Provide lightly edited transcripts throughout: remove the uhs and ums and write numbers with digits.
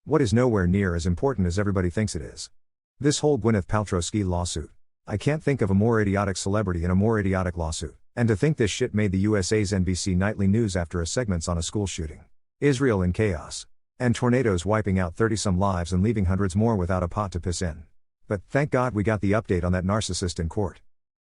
What is nowhere near as important as everybody thinks it is? This whole Gwyneth Paltrow ski lawsuit. I can't think of a more idiotic celebrity in a more idiotic lawsuit. And to think this shit made the USA's NBC nightly news after a segments on a school shooting. Israel in chaos. And tornadoes wiping out 30-some lives and leaving hundreds more without a pot to piss in. But thank God we got the update on that narcissist in court.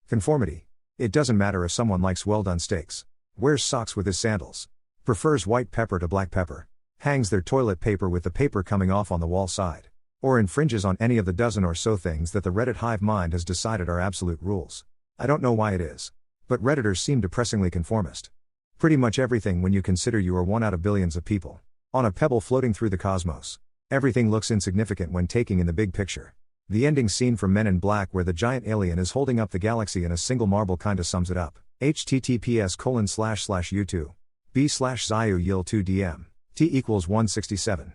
Conformity. It doesn't matter if someone likes well-done steaks, wears socks with his sandals, prefers white pepper to black pepper, hangs their toilet paper with the paper coming off on the wall side, or infringes on any of the dozen or so things that the Reddit hive mind has decided are absolute rules. I don't know why it is, but Redditors seem depressingly conformist. Pretty much everything when you consider you are one out of billions of people, on a pebble floating through the cosmos. Everything looks insignificant when taking in the big picture. The ending scene from Men in Black where the giant alien is holding up the galaxy in a single marble kinda sums it up. https://youtube.b/ZayuYil2dm T=167.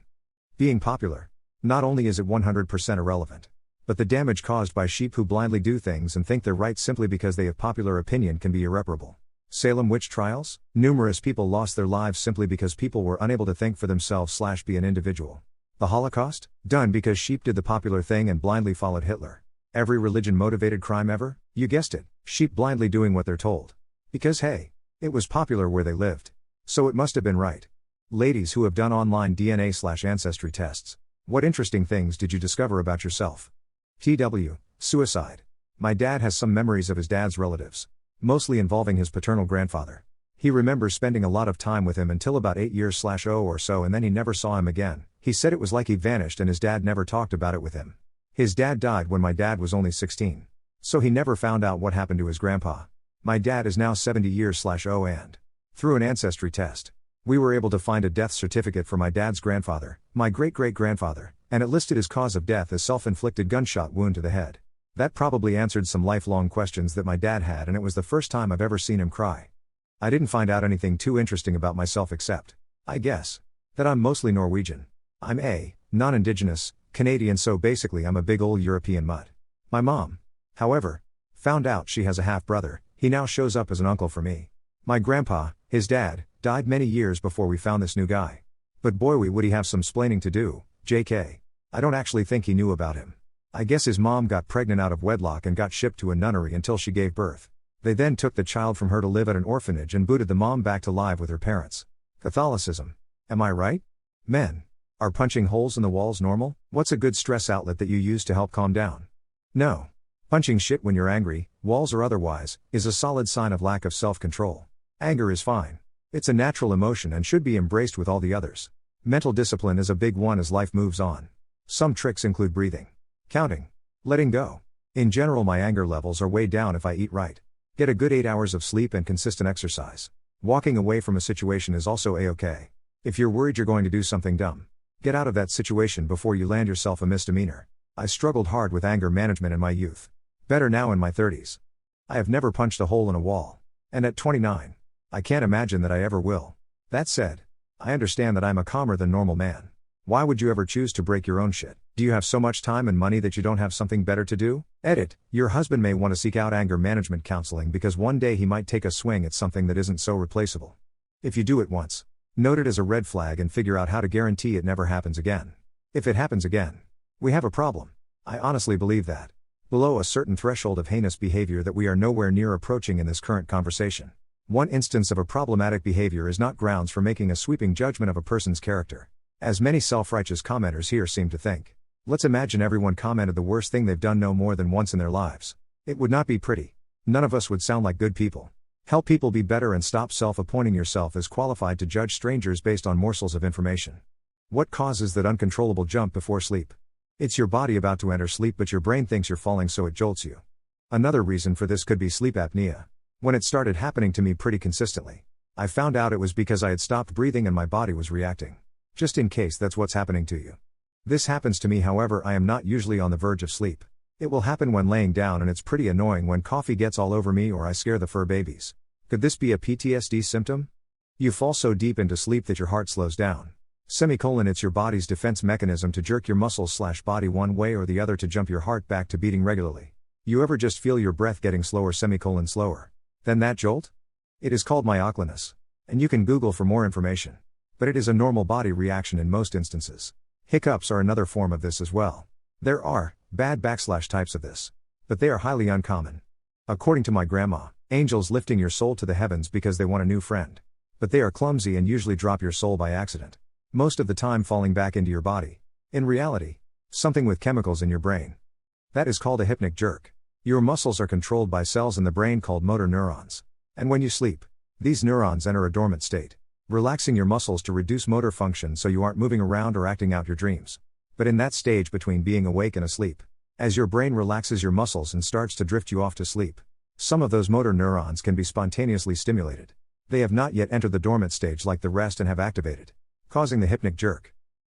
Being popular. Not only is it 100% irrelevant, but the damage caused by sheep who blindly do things and think they're right simply because they have popular opinion can be irreparable. Salem witch trials? Numerous people lost their lives simply because people were unable to think for themselves/be an individual. The Holocaust? Done because sheep did the popular thing and blindly followed Hitler. Every religion-motivated crime ever? You guessed it, sheep blindly doing what they're told. Because hey, it was popular where they lived. So it must have been right. Ladies who have done online DNA/ancestry tests. What interesting things did you discover about yourself? TW, suicide. My dad has some memories of his dad's relatives, mostly involving his paternal grandfather. He remembers spending a lot of time with him until about 8 years/0 or so, and then he never saw him again. He said it was like he vanished and his dad never talked about it with him. His dad died when my dad was only 16. So he never found out what happened to his grandpa. My dad is now 70 years/0 and, through an ancestry test, we were able to find a death certificate for my dad's grandfather, my great-great-grandfather, and it listed his cause of death as self-inflicted gunshot wound to the head. That probably answered some lifelong questions that my dad had, and it was the first time I've ever seen him cry. I didn't find out anything too interesting about myself except, I guess, that I'm mostly Norwegian. I'm non-indigenous, Canadian, so basically I'm a big old European mutt. My mom, however, found out she has a half-brother. He now shows up as an uncle for me. My grandpa, his dad, died many years before we found this new guy. But boy would he have some splaining to do, JK. I don't actually think he knew about him. I guess his mom got pregnant out of wedlock and got shipped to a nunnery until she gave birth. They then took the child from her to live at an orphanage and booted the mom back to live with her parents. Catholicism. Am I right? Men. Are punching holes in the walls normal? What's a good stress outlet that you use to help calm down? No. Punching shit when you're angry, walls or otherwise, is a solid sign of lack of self-control. Anger is fine. It's a natural emotion and should be embraced with all the others. Mental discipline is a big one as life moves on. Some tricks include breathing, counting, letting go. In general, my anger levels are way down if I eat right, get a good 8 hours of sleep and consistent exercise. Walking away from a situation is also a-okay. If you're worried you're going to do something dumb, get out of that situation before you land yourself a misdemeanor. I struggled hard with anger management in my youth. Better now in my 30s. I have never punched a hole in a wall. And at 29, I can't imagine that I ever will. That said, I understand that I'm a calmer than normal man. Why would you ever choose to break your own shit? Do you have so much time and money that you don't have something better to do? Edit, your husband may want to seek out anger management counseling because one day he might take a swing at something that isn't so replaceable. If you do it once, note it as a red flag and figure out how to guarantee it never happens again. If it happens again, we have a problem. I honestly believe that. Below a certain threshold of heinous behavior that we are nowhere near approaching in this current conversation. One instance of a problematic behavior is not grounds for making a sweeping judgment of a person's character, as many self-righteous commenters here seem to think. Let's imagine everyone commented the worst thing they've done no more than once in their lives. It would not be pretty. None of us would sound like good people. Help people be better and stop self-appointing yourself as qualified to judge strangers based on morsels of information. What causes that uncontrollable jump before sleep? It's your body about to enter sleep but your brain thinks you're falling so it jolts you. Another reason for this could be sleep apnea. When it started happening to me pretty consistently, I found out it was because I had stopped breathing and my body was reacting. Just in case that's what's happening to you. This happens to me, however, I am not usually on the verge of sleep. It will happen when laying down and it's pretty annoying when coffee gets all over me or I scare the fur babies. Could this be a PTSD symptom? You fall so deep into sleep that your heart slows down. It's your body's defense mechanism to jerk your muscles/body one way or the other to jump your heart back to beating regularly. You ever just feel your breath getting slower than that jolt? It is called myoclonus. And you can Google for more information. But it is a normal body reaction in most instances. Hiccups are another form of this as well. There are bad / types of this, but they are highly uncommon. According to my grandma, angels lifting your soul to the heavens because they want a new friend. But they are clumsy and usually drop your soul by accident. Most of the time falling back into your body. In reality, something with chemicals in your brain. That is called a hypnic jerk. Your muscles are controlled by cells in the brain called motor neurons. And when you sleep, these neurons enter a dormant state, relaxing your muscles to reduce motor function so you aren't moving around or acting out your dreams. But in that stage between being awake and asleep, as your brain relaxes your muscles and starts to drift you off to sleep, some of those motor neurons can be spontaneously stimulated. They have not yet entered the dormant stage like the rest and have activated, causing the hypnic jerk.